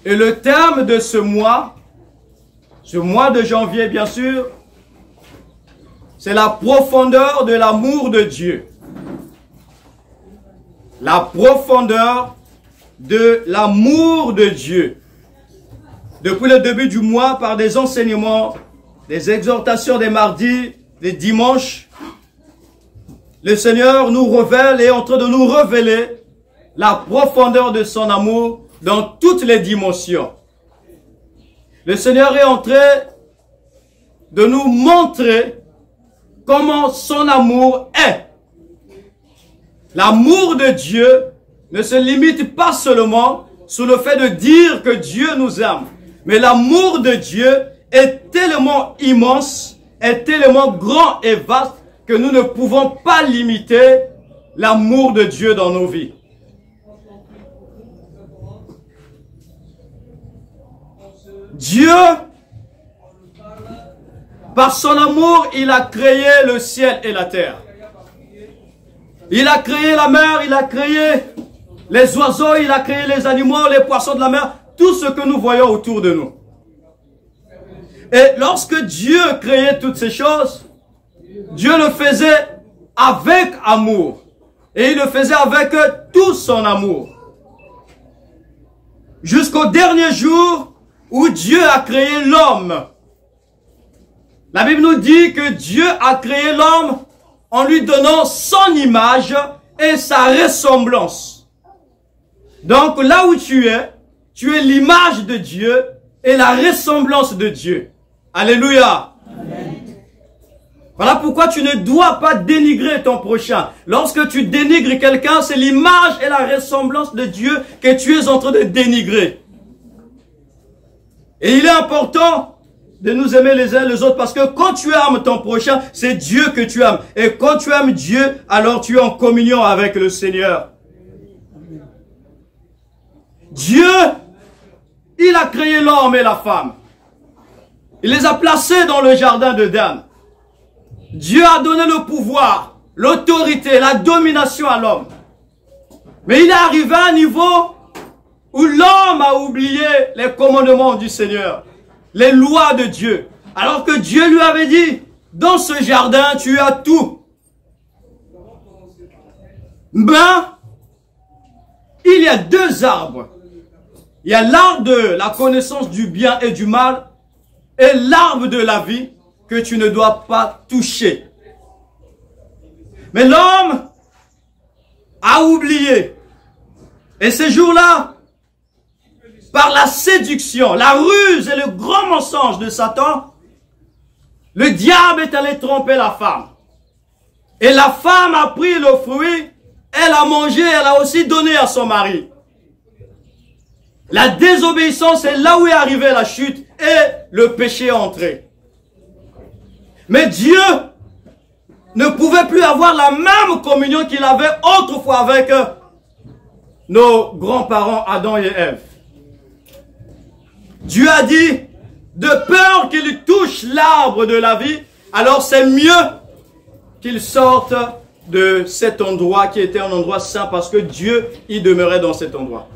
Et le thème de ce mois de janvier bien sûr, c'est la profondeur de l'amour de Dieu. La profondeur de l'amour de Dieu. Depuis le début du mois, par des enseignements, des exhortations des mardis, des dimanches, le Seigneur nous révèle et est en train de nous révéler la profondeur de son amour dans toutes les dimensions. Le Seigneur est en train de nous montrer comment son amour est. L'amour de Dieu ne se limite pas seulement sur le fait de dire que Dieu nous aime. Mais l'amour de Dieu est tellement immense, est tellement grand et vaste que nous ne pouvons pas limiter l'amour de Dieu dans nos vies. Dieu, par son amour, il a créé le ciel et la terre. Il a créé la mer, il a créé les oiseaux, il a créé les animaux, les poissons de la mer, tout ce que nous voyons autour de nous. Et lorsque Dieu créait toutes ces choses, Dieu le faisait avec amour. Et il le faisait avec tout son amour. Jusqu'au dernier jour où Dieu a créé l'homme. La Bible nous dit que Dieu a créé l'homme en lui donnant son image et sa ressemblance. Donc là où tu es l'image de Dieu et la ressemblance de Dieu. Alléluia. Amen. Voilà pourquoi tu ne dois pas dénigrer ton prochain. Lorsque tu dénigres quelqu'un, c'est l'image et la ressemblance de Dieu que tu es en train de dénigrer. Et il est important de nous aimer les uns les autres parce que quand tu aimes ton prochain, c'est Dieu que tu aimes. Et quand tu aimes Dieu, alors tu es en communion avec le Seigneur. Dieu, il a créé l'homme et la femme. Il les a placés dans le jardin d'Éden. Dieu a donné le pouvoir, l'autorité, la domination à l'homme. Mais il est arrivé à un niveau où l'homme a oublié les commandements du Seigneur, les lois de Dieu. Alors que Dieu lui avait dit, dans ce jardin, tu as tout. Mais, il y a deux arbres. Il y a l'arbre de la connaissance du bien et du mal et l'arbre de la vie que tu ne dois pas toucher. Mais l'homme a oublié. Et ces jours-là, par la séduction, la ruse et le grand mensonge de Satan, le diable est allé tromper la femme. Et la femme a pris le fruit, elle a mangé, elle a aussi donné à son mari. La désobéissance est là où est arrivée la chute et le péché est entré. Mais Dieu ne pouvait plus avoir la même communion qu'il avait autrefois avec nos grands-parents Adam et Ève. Dieu a dit, de peur qu'il touche l'arbre de la vie, alors c'est mieux qu'il sorte de cet endroit qui était un endroit saint parce que Dieu y demeurait dans cet endroit.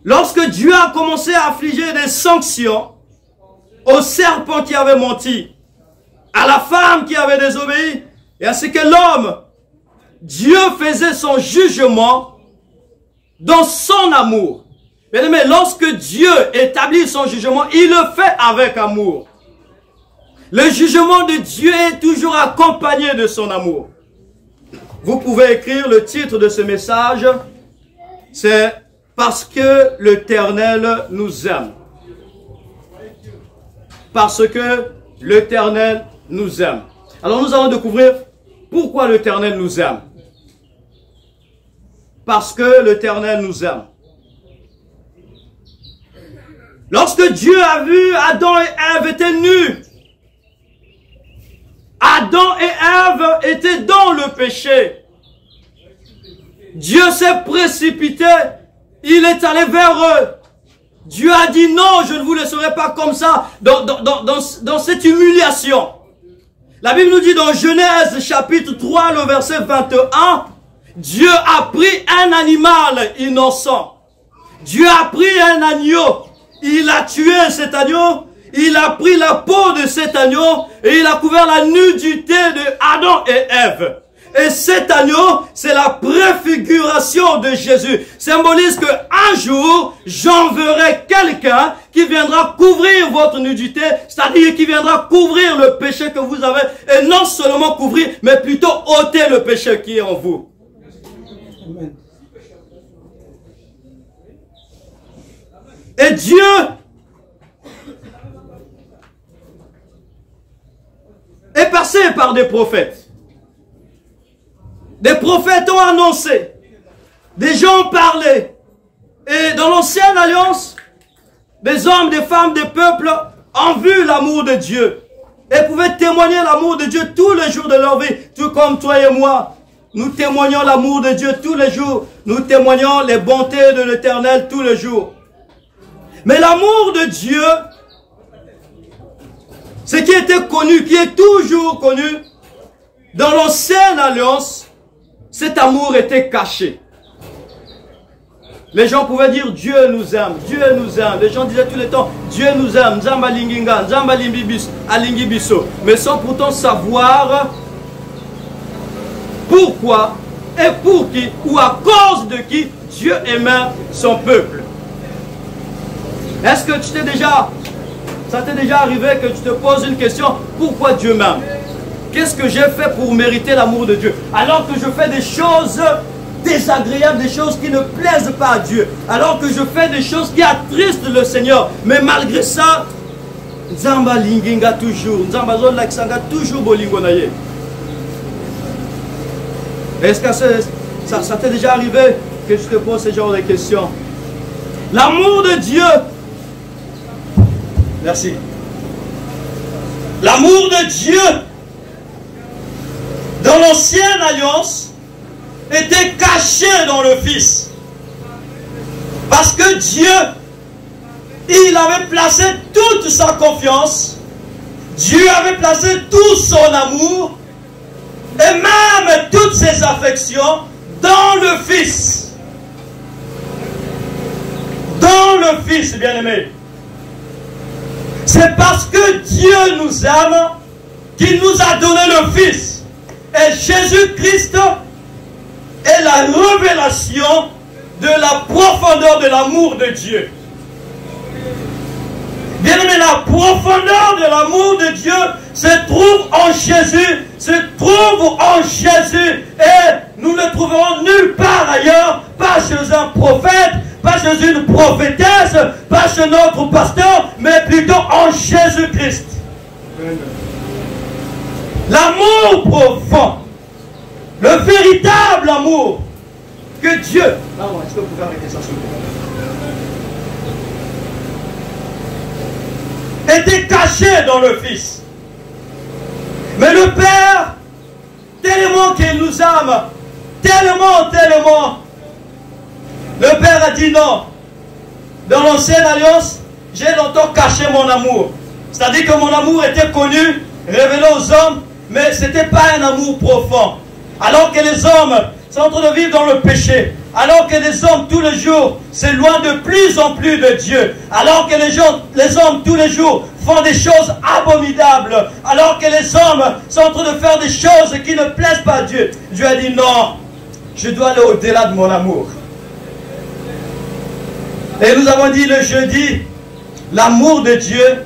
Lorsque Dieu a commencé à affliger des sanctions au serpent qui avait menti, à la femme qui avait désobéi, et à ce que l'homme, Dieu faisait son jugement dans son amour. Mais lorsque Dieu établit son jugement, il le fait avec amour. Le jugement de Dieu est toujours accompagné de son amour. Vous pouvez écrire le titre de ce message, c'est « Parce que l'Éternel nous aime ». Parce que l'Éternel nous aime. Alors nous allons découvrir pourquoi l'Éternel nous aime. Parce que l'Éternel nous aime. Lorsque Dieu a vu Adam et Ève étaient nus, Adam et Ève étaient dans le péché. Dieu s'est précipité, il est allé vers eux. Dieu a dit non, je ne vous laisserai pas comme ça, dans cette humiliation. La Bible nous dit dans Genèse chapitre 3, le verset 21, Dieu a pris un animal innocent. Dieu a pris un agneau. Il a tué cet agneau. Il a pris la peau de cet agneau et il a couvert la nudité de Adam et Ève. Et cet agneau, c'est la préfiguration de Jésus. Symbolise que un jour, j'enverrai quelqu'un qui viendra couvrir votre nudité, c'est-à-dire qui viendra couvrir le péché que vous avez, et non seulement couvrir, mais plutôt ôter le péché qui est en vous. Amen. Et Dieu est passé par des prophètes. Des prophètes ont annoncé. Des gens ont parlé. Et dans l'ancienne alliance, des hommes, des femmes, des peuples ont vu l'amour de Dieu. Et pouvaient témoigner l'amour de Dieu tous les jours de leur vie. Tout comme toi et moi. Nous témoignons l'amour de Dieu tous les jours. Nous témoignons les bontés de l'Éternel tous les jours. Mais l'amour de Dieu, ce qui était connu, qui est toujours connu, dans l'ancienne alliance, cet amour était caché. Les gens pouvaient dire Dieu nous aime, Dieu nous aime. Les gens disaient tout le temps Dieu nous aime, Nzamba Linginga, Nzamba Limbibis, Alingibiso. Mais sans pourtant savoir pourquoi et pour qui ou à cause de qui Dieu aimait son peuple. Est-ce que ça t'est déjà arrivé que tu te poses une question, pourquoi Dieu m'aime? Qu'est-ce que j'ai fait pour mériter l'amour de Dieu? Alors que je fais des choses désagréables, des choses qui ne plaisent pas à Dieu. Alors que je fais des choses qui attristent le Seigneur. Mais malgré ça, Nzamba Linginga toujours, Nzamba Zon Laksanga toujours Bolingo Naye. Est-ce que ça t'est déjà arrivé que tu te poses ce genre de questions? L'amour de Dieu. Merci. L'amour de Dieu dans l'ancienne alliance était caché dans le Fils. Parce que Dieu, il avait placé toute sa confiance, Dieu avait placé tout son amour et même toutes ses affections dans le Fils. Dans le Fils, bien-aimé. C'est parce que Dieu nous aime qu'il nous a donné le Fils. Et Jésus-Christ est la révélation de la profondeur de l'amour de Dieu. Bien-aimé, la profondeur de l'amour de Dieu se trouve en Jésus, se trouve en Jésus. Et nous ne le trouverons nulle part ailleurs, pas chez un prophète, pas chez une prophétesse, pas chez notre pasteur, mais plutôt en Jésus-Christ. L'amour profond, le véritable amour que Dieu... Est-ce que vous pouvez arrêter ça, s'il vous plaît? Était caché dans le Fils. Mais le Père, tellement qu'il nous aime, tellement, le Père a dit non. Dans l'ancienne alliance, j'ai longtemps caché mon amour. C'est-à-dire que mon amour était connu, révélé aux hommes, mais ce n'était pas un amour profond. Alors que les hommes sont en train de vivre dans le péché, alors que les hommes tous les jours s'éloignent de plus en plus de Dieu, alors que les hommes tous les jours font des choses abominables, alors que les hommes sont en train de faire des choses qui ne plaisent pas à Dieu, Dieu a dit non, je dois aller au-delà de mon amour. Et nous avons dit le jeudi, l'amour de Dieu,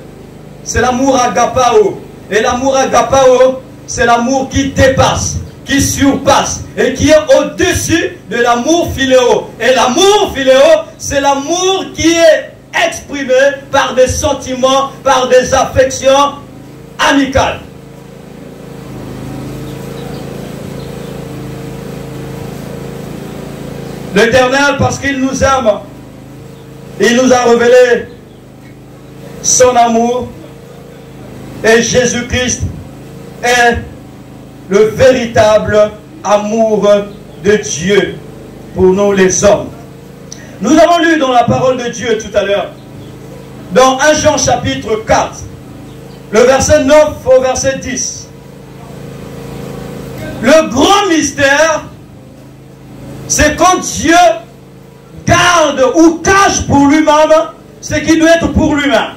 c'est l'amour agapao. Et l'amour agapao, c'est l'amour qui dépasse, qui surpasse et qui est au-dessus de l'amour philéo. Et l'amour philéo, c'est l'amour qui est exprimé par des sentiments, par des affections amicales. L'Éternel, parce qu'il nous aime, il nous a révélé son amour, et Jésus-Christ est le véritable amour de Dieu pour nous les hommes. Nous avons lu dans la parole de Dieu tout à l'heure, dans 1 Jean chapitre 4, le verset 9 au verset 10. Le grand mystère, c'est quand Dieu garde ou cache pour lui-même ce qui doit être pour lui-même.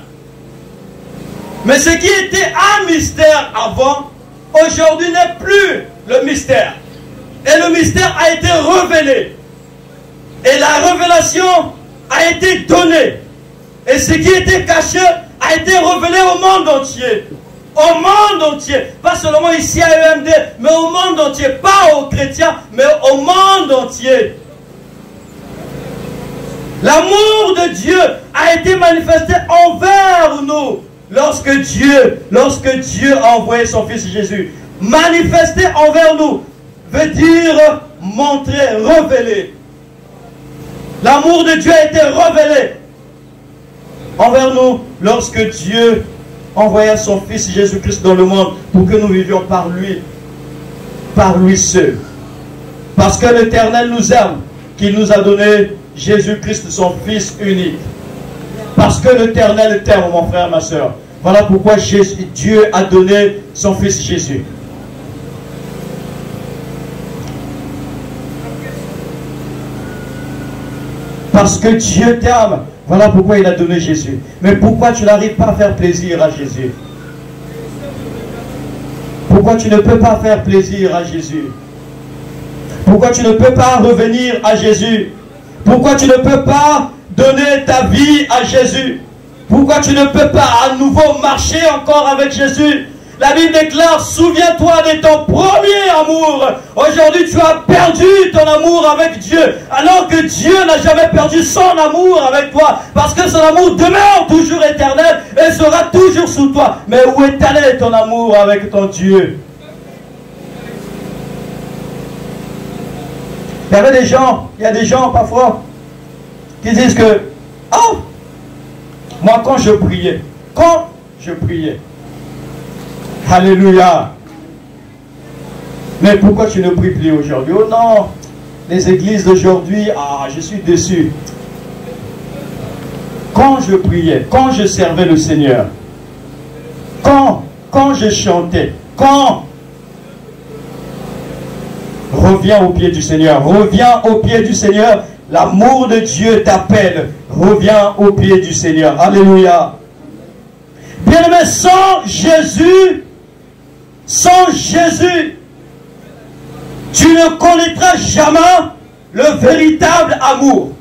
Mais ce qui était un mystère avant, aujourd'hui n'est plus le mystère. Et le mystère a été révélé. Et la révélation a été donnée. Et ce qui était caché a été révélé au monde entier. Au monde entier. Pas seulement ici à EMD, mais au monde entier. Pas aux chrétiens, mais au monde entier. L'amour de Dieu a été manifesté envers nous lorsque Dieu a envoyé son Fils Jésus. Manifesté envers nous veut dire montrer, révéler. L'amour de Dieu a été révélé envers nous lorsque Dieu envoya son Fils Jésus-Christ dans le monde pour que nous vivions par lui seul. Parce que l'Éternel nous aime, qu'il nous a donné Jésus-Christ, son Fils unique. Parce que l'Éternel t'aime, mon frère, ma soeur. Voilà pourquoi Dieu a donné son Fils Jésus. Parce que Dieu t'aime. Voilà pourquoi il a donné Jésus. Mais pourquoi tu n'arrives pas à faire plaisir à Jésus? Pourquoi tu ne peux pas faire plaisir à Jésus? Pourquoi tu ne peux pas revenir à Jésus? Pourquoi tu ne peux pas donner ta vie à Jésus? Pourquoi tu ne peux pas à nouveau marcher encore avec Jésus? La Bible déclare, souviens-toi de ton premier amour. Aujourd'hui, tu as perdu ton amour avec Dieu, alors que Dieu n'a jamais perdu son amour avec toi, parce que son amour demeure toujours éternel et sera toujours sous toi. Mais où est allé ton amour avec ton Dieu? Il y a des gens parfois qui disent que, oh, moi quand je priais, alléluia. Mais pourquoi tu ne pries plus aujourd'hui? Oh non, les églises d'aujourd'hui, je suis déçu. Quand je priais, quand je servais le Seigneur, quand je chantais, reviens au pied du Seigneur, reviens au pied du Seigneur. L'amour de Dieu t'appelle. Reviens au pied du Seigneur. Alléluia. Bien-aimé, sans Jésus, tu ne connaîtras jamais le véritable amour.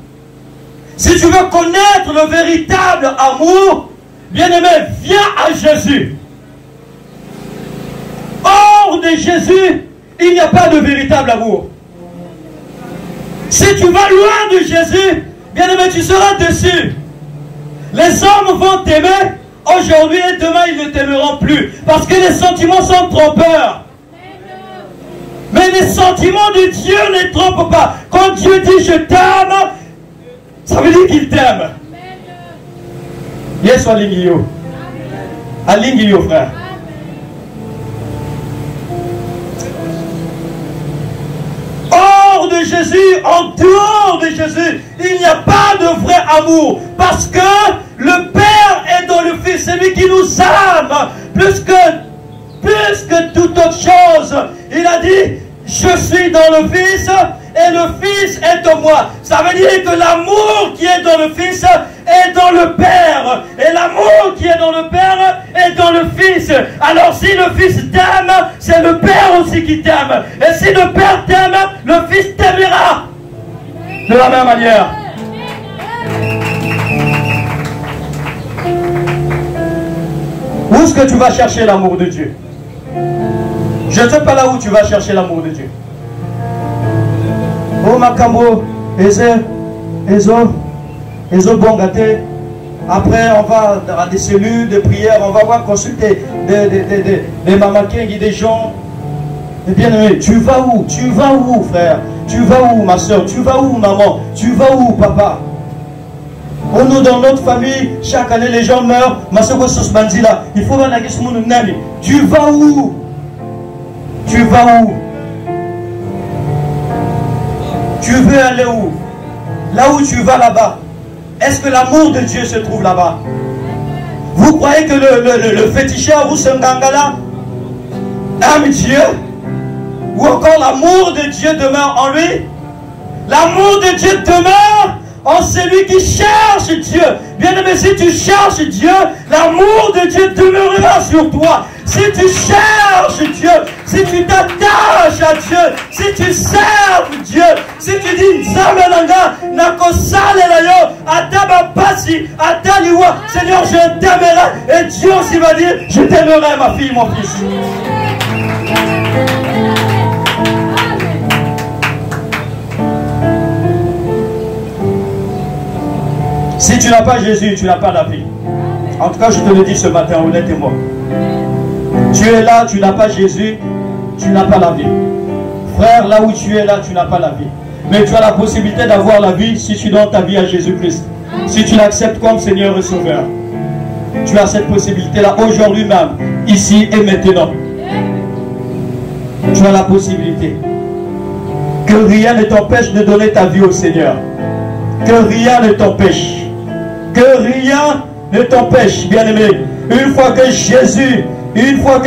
Si tu veux connaître le véritable amour, bien-aimé, viens à Jésus. Hors de Jésus, il n'y a pas de véritable amour. Si tu vas loin de Jésus, bien-aimé, tu seras déçu. Les hommes vont t'aimer aujourd'hui et demain, ils ne t'aimeront plus. Parce que les sentiments sont trompeurs. Mais les sentiments de Dieu ne trompent pas. Quand Dieu dit je t'aime, ça veut dire qu'il t'aime. Yes, Alingio. Alingio, frère. Hors de Jésus, en dehors de Jésus, il n'y a pas de vrai amour. Parce que le Père est dans le Fils. C'est lui qui nous aime plus que toute autre chose. Il a dit, je suis dans le Fils et le Fils est en moi. Ça veut dire que l'amour qui est dans le Fils est dans le Père. Et l'amour qui est dans le Père est dans le Fils. Alors si le Fils t'aime, c'est le Père aussi qui t'aime. Et si le Père t'aime, le Fils t'aimera. De la même manière. Où est-ce que tu vas chercher l'amour de Dieu? Je ne sais pas là où tu vas chercher l'amour de Dieu. Oh Makambo, Ezo Bongate. Après, on va dans des cellules de prière, on va voir consulter des mamakins, des gens. Et bien aimé, tu vas où? Tu vas où, frère? Tu vas où, ma soeur? Tu vas où, maman? Tu vas où, papa? Oh, nous, dans notre famille, chaque année, les gens meurent. Ma soeur, il faut voir la question de Nani. Tu vas où? Tu vas où? Tu veux aller où? Là où tu vas là-bas, est-ce que l'amour de Dieu se trouve là-bas? Vous croyez que le féticheur ou ce ngangala aime Dieu? Ou encore l'amour de Dieu demeure en lui? L'amour de Dieu demeure en celui qui cherche Dieu. Bien-aimé, si tu cherches Dieu, l'amour de Dieu demeurera sur toi. Si tu cherches Dieu, si tu t'attaches à Dieu, si tu serves Dieu, si tu dis Nzamenanga, Nakosalela yo, Ataba Pasi, Ataliwa, Seigneur, je t'aimerai. Et Dieu aussi va dire, je t'aimerai, ma fille, mon fils. Si tu n'as pas Jésus, tu n'as pas la vie. En tout cas, je te le dis ce matin, honnêtement. Tu es là, tu n'as pas Jésus, tu n'as pas la vie. Frère, là où tu es là, tu n'as pas la vie. Mais tu as la possibilité d'avoir la vie si tu donnes ta vie à Jésus-Christ. Si tu l'acceptes comme Seigneur et Sauveur. Tu as cette possibilité-là aujourd'hui même, ici et maintenant. Tu as la possibilité. Que rien ne t'empêche de donner ta vie au Seigneur. Que rien ne t'empêche. Que rien ne t'empêche, bien-aimé. Une fois que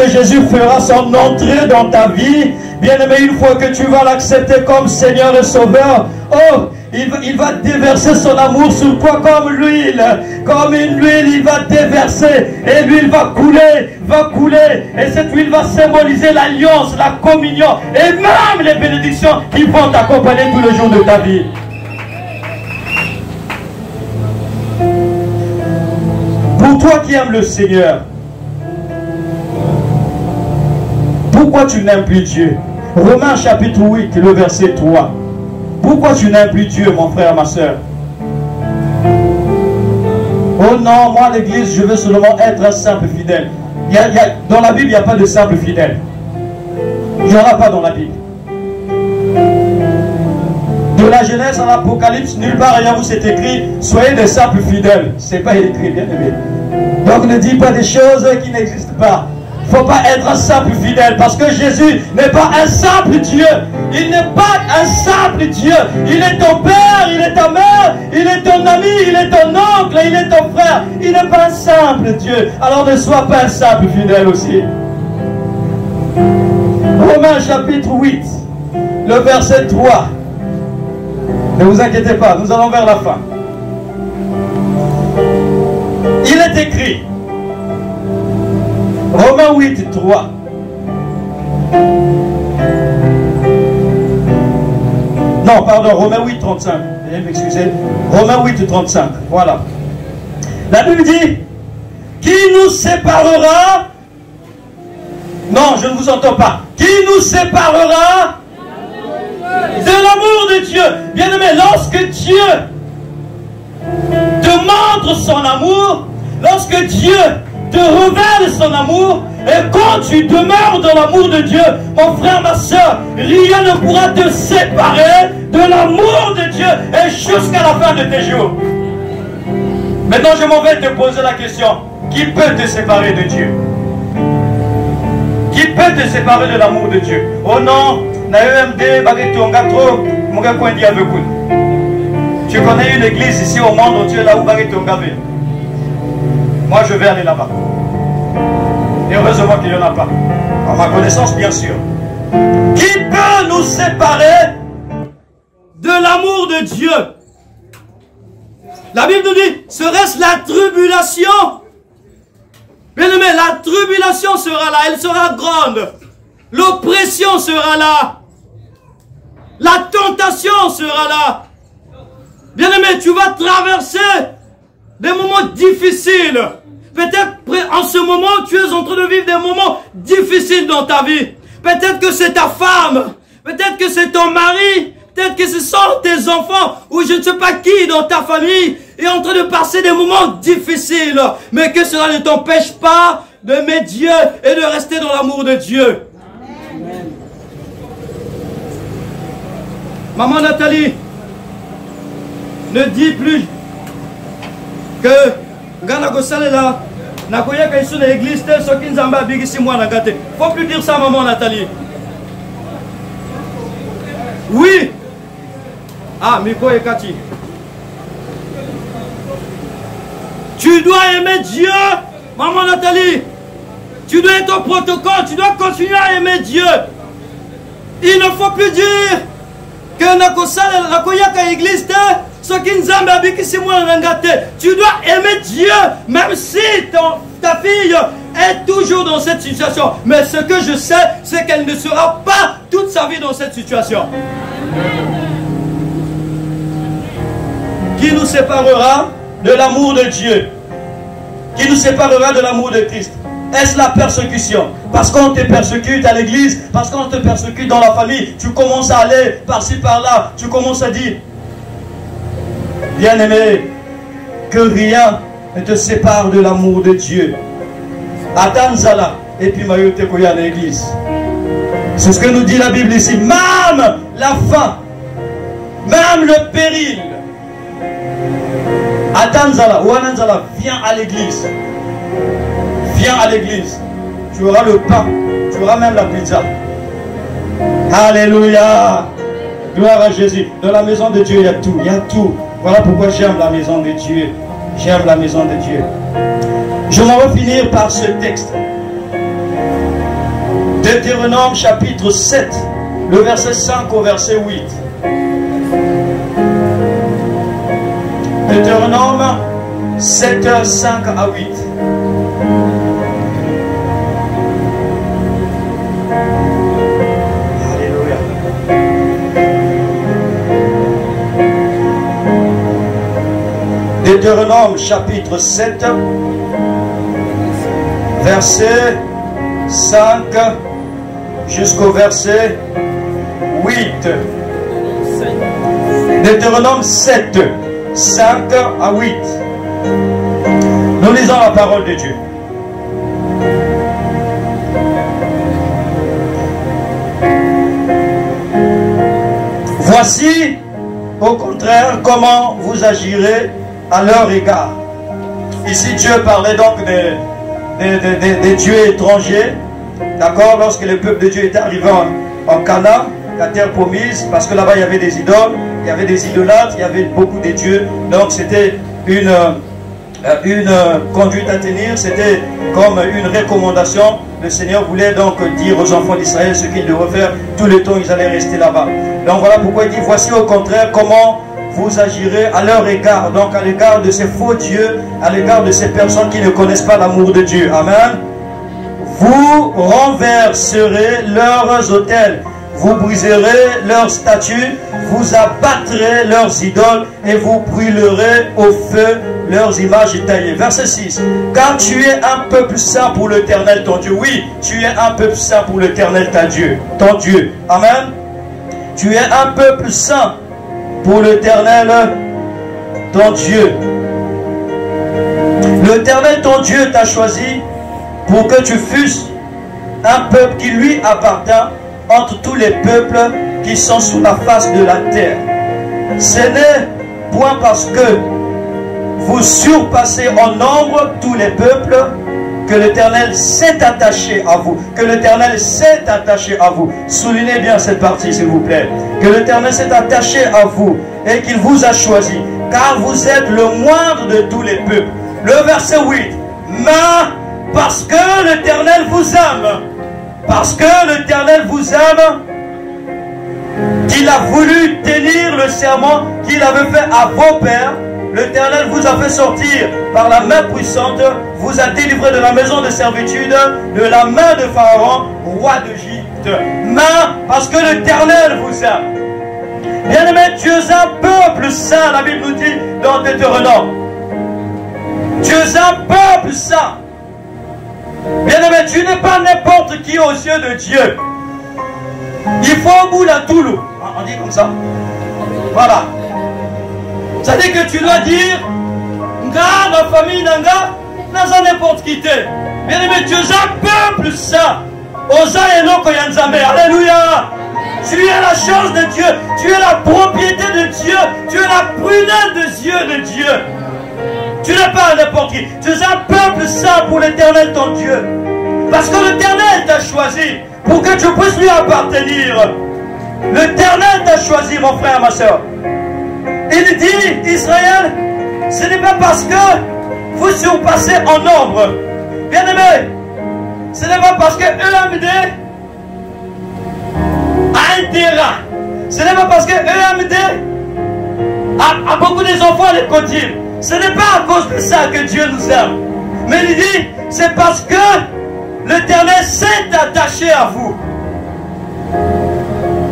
Jésus fera son entrée dans ta vie, bien-aimé, une fois que tu vas l'accepter comme Seigneur et Sauveur, oh, il va déverser son amour sur toi comme l'huile. Comme une huile, il va déverser. Et l'huile va couler. Et cette huile va symboliser l'alliance, la communion. Et même les bénédictions qui vont t'accompagner tous les jours de ta vie. Pour toi qui aimes le Seigneur, pourquoi tu n'aimes plus Dieu? Romains chapitre 8, le verset 3. Pourquoi tu n'aimes plus Dieu, mon frère, ma soeur? Oh non, moi l'église, je veux seulement être un simple fidèle. Dans la Bible, il n'y a pas de simple fidèle. Il n'y aura pas dans la Bible. De la Genèse à l'Apocalypse, nulle part ailleurs où c'est écrit, soyez des simples fidèles. C'est pas écrit, bien aimé. Donc ne dis pas des choses qui n'existent pas. Il ne faut pas être un simple fidèle, parce que Jésus n'est pas un simple Dieu. Il n'est pas un simple Dieu. Il est ton père, il est ta mère, il est ton ami, il est ton oncle, il est ton frère. Il n'est pas un simple Dieu. Alors ne sois pas un simple fidèle aussi. Romains chapitre 8, le verset 3. Ne vous inquiétez pas, nous allons vers la fin. Il est écrit, Romains 8, 3. Non, pardon, Romains 8, 35. Veuillez m'excuser. Romains 8, 35. Voilà. La Bible dit, qui nous séparera? Non, je ne vous entends pas. Qui nous séparera de l'amour de Dieu? Bien-aimé, lorsque Dieu te montre son amour, lorsque Dieu te révèle son amour, et quand tu demeures dans l'amour de Dieu, mon frère, ma soeur, rien ne pourra te séparer de l'amour de Dieu et jusqu'à la fin de tes jours. Maintenant, je m'en vais te poser la question, qui peut te séparer de Dieu? Qui peut te séparer de l'amour de Dieu? Oh non, tu connais une église ici au monde entier là où moi je vais aller là-bas. Et heureusement qu'il n'y en a pas. À ma connaissance, bien sûr. Qui peut nous séparer de l'amour de Dieu? La Bible nous dit, serait-ce la tribulation? Bien aimé, la tribulation sera là, elle sera grande. L'oppression sera là. La tentation sera là. Bien aimé, tu vas traverser des moments difficiles. Peut-être en ce moment, tu es en train de vivre des moments difficiles dans ta vie. Peut-être que c'est ta femme. Peut-être que c'est ton mari. Peut-être que ce sont tes enfants. Ou je ne sais pas qui dans ta famille est en train de passer des moments difficiles. Mais que cela ne t'empêche pas d'aimer Dieu et de rester dans l'amour de Dieu. Amen. Maman Nathalie, ne dis plus que Gana Gosalela Nakoya Kaisu de l'église tel Sokin Zamba Bigisi moi Nagate. Faut plus dire ça, maman Nathalie. Oui. Ah, Miko et Kati. Tu dois aimer Dieu, maman Nathalie. Tu dois être au protocole, tu dois continuer à aimer Dieu. Il ne faut plus dire que Nakoya Kaisu église tel Tu dois aimer Dieu, même si ta fille est toujours dans cette situation. Mais ce que je sais, c'est qu'elle ne sera pas toute sa vie dans cette situation. Qui nous séparera de l'amour de Dieu? Qui nous séparera de l'amour de Christ? Est-ce la persécution? Parce qu'on te persécute à l'église, parce qu'on te persécute dans la famille, tu commences à aller par-ci par-là, tu commences à dire, bien-aimé, que rien ne te sépare de l'amour de Dieu. Atanzala, et puis Mayote Koya à l'église. C'est ce que nous dit la Bible ici. Même la faim, même le péril. Atanzala, ou Ananzala, viens à l'église. Viens à l'église. Tu auras le pain, tu auras même la pizza. Alléluia. Gloire à Jésus. Dans la maison de Dieu, il y a tout. Il y a tout. Voilà pourquoi j'aime la maison de Dieu. J'aime la maison de Dieu. Je m'en vais finir par ce texte. Deutéronome chapitre 7, le verset 5 au verset 8. Deutéronome 7, 5 à 8. Alléluia. Deutéronome chapitre 7, verset 5 jusqu'au verset 8. Deutéronome 7, 5 à 8. Nous lisons la parole de Dieu. Voici, au contraire, comment vous agirez à leur égard. Ici, Dieu parlait donc des dieux étrangers. D'accord? Lorsque le peuple de Dieu était arrivé en Canaan, la terre promise, parce que là-bas il y avait des idoles, il y avait des idolâtres, il y avait beaucoup de dieux. Donc c'était une conduite à tenir, c'était comme une recommandation. Le Seigneur voulait donc dire aux enfants d'Israël ce qu'ils devaient faire. Tout le temps ils allaient rester là-bas. Donc voilà pourquoi il dit, voici au contraire comment vous agirez à leur égard, donc à l'égard de ces faux dieux, à l'égard de ces personnes qui ne connaissent pas l'amour de Dieu. Amen. Vous renverserez leurs autels, vous briserez leurs statues, vous abattrez leurs idoles et vous brûlerez au feu leurs images taillées. Verset 6. Car tu es un peuple saint pour l'Éternel ton Dieu. Oui, tu es un peuple saint pour l'Éternel ton Dieu. Amen. Tu es un peuple saint pour l'Éternel ton Dieu. L'Éternel ton Dieu t'a choisi pour que tu fusses un peuple qui lui appartient entre tous les peuples qui sont sous la face de la terre. Ce n'est point parce que vous surpassez en nombre tous les peuples que l'Éternel s'est attaché à vous. Que l'Éternel s'est attaché à vous. Soulignez bien cette partie, s'il vous plaît. Que l'Éternel s'est attaché à vous et qu'il vous a choisi. Car vous êtes le moindre de tous les peuples. Le verset 8. Mais parce que l'Éternel vous aime. Parce que l'Éternel vous aime, qu'il a voulu tenir le serment qu'il avait fait à vos pères. L'Éternel vous a fait sortir par la main puissante, vous a délivré de la maison de servitude, de la main de Pharaon, roi d'Égypte. Mais parce que l'Éternel vous aime. Bien-aimé, tu es un peuple saint, la Bible nous dit dans Deutéronome. Tu es un peuple saint. Bien-aimé, tu n'es pas n'importe qui aux yeux de Dieu. Il faut au bout la Toulou. On dit comme ça. Voilà. Ça dit que tu dois dire, Nga, ma famille, Nanga, n'a n'importe qui t'es. Bien-aimé, tu es un peuple saint. Osa et Noko Yanzame. Alléluia. Tu es la chose de Dieu. Tu es la propriété de Dieu. Tu es la prunelle des yeux de Dieu. Tu n'es pas n'importe qui. Tu es un peuple saint pour l'Éternel ton Dieu. Parce que l'Éternel t'a choisi pour que tu puisses lui appartenir. L'Éternel t'a choisi, mon frère, ma soeur. Il dit, Israël, ce n'est pas parce que vous surpassez en nombre. Bien-aimé, ce n'est pas parce que EMD a un terrain. Ce n'est pas parce que EMD À beaucoup des enfants, les continue. Ce n'est pas à cause de ça que Dieu nous aime. Mais il dit, c'est parce que l'Éternel s'est attaché à vous.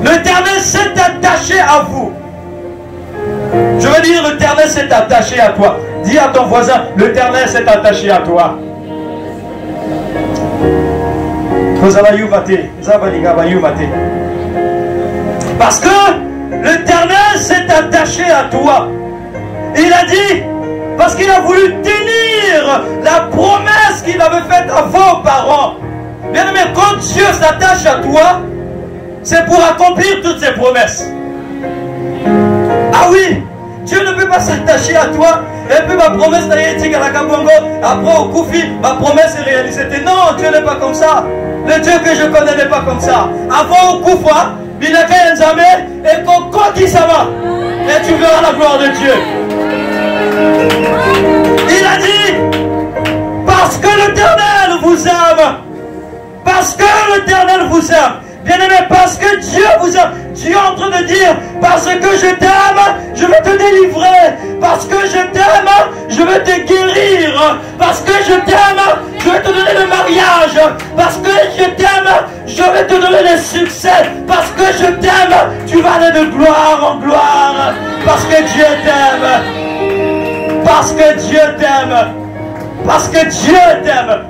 L'Éternel s'est attaché à vous. Je veux dire, l'Éternel s'est attaché à toi. Dis à ton voisin, l'Éternel s'est attaché à toi. Parce que l'Éternel s'est attaché à toi. Il a dit, parce qu'il a voulu tenir la promesse qu'il avait faite à vos parents. Bien aimé, quand Dieu s'attache à toi, c'est pour accomplir toutes ses promesses. Ah oui, Dieu ne peut pas s'attacher à toi. Et puis ma promesse, après au Koufi, ma promesse est réalisée. Non, Dieu n'est pas comme ça. Le Dieu que je connais n'est pas comme ça. Avant au Koufa, il a fait un jamais et quand il ça va. Et tu verras la gloire de Dieu. Il a dit, parce que l'Éternel vous aime. Parce que l'Éternel vous aime. Bien aimé, parce que Dieu vous aime. Dieu est en train de dire, parce que je t'aime, je vais te délivrer. Parce que je t'aime, je vais te guérir. Parce que je t'aime, je vais te donner le mariage. Parce que je t'aime, je vais te donner le succès. Parce que je t'aime, tu vas aller de gloire en gloire. Parce que Dieu t'aime. Parce que Dieu t'aime. Parce que Dieu t'aime.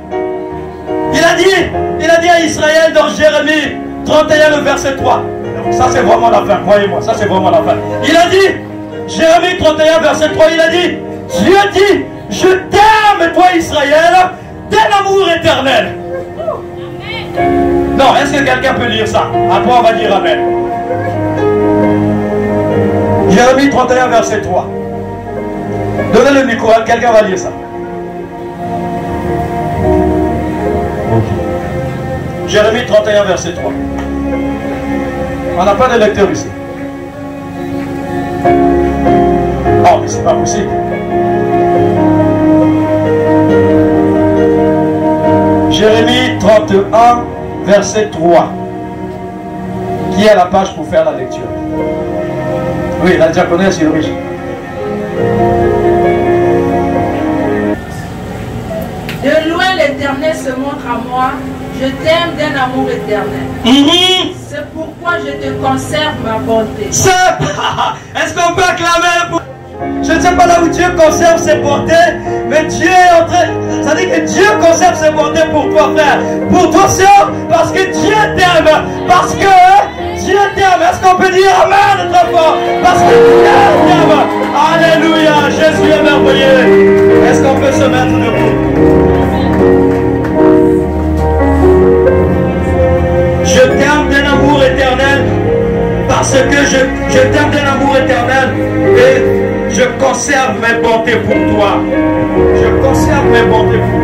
Il a dit à Israël dans Jérémie 31, le verset 3. Ça c'est vraiment la fin, croyez-moi, ça c'est vraiment la fin. Il a dit, Jérémie 31, verset 3, il a dit, Dieu dit, je t'aime toi Israël, d'un amour éternel. Non, est-ce que quelqu'un peut lire ça? Après on va dire Amen. Jérémie 31, verset 3. Donnez le micro, quelqu'un va lire ça. Jérémie 31, verset 3. On n'a pas de lecteur ici. Oh, mais c'est pas possible. Jérémie 31, verset 3. Qui est la page pour faire la lecture? Oui, la diaconesse est riche. De loin l'Éternel se montre à moi. Je t'aime d'un amour éternel. C'est pourquoi je te conserve ma bonté. Est-ce qu'on peut acclamer pour... Je ne sais pas là où Dieu conserve ses bontés, mais Dieu est en train... Ça dit que Dieu conserve ses bontés pour toi, frère. Pour toi, sœur, parce que Dieu t'aime. Parce que Dieu t'aime. Est-ce qu'on peut dire Amen très fort? Parce que Dieu t'aime. Alléluia. Jésus est merveilleux. Est-ce qu'on peut se mettre debout? Je t'aime d'un amour éternel parce que je t'aime d'un amour éternel et je conserve mes bontés pour toi. Je conserve mes bontés pour toi.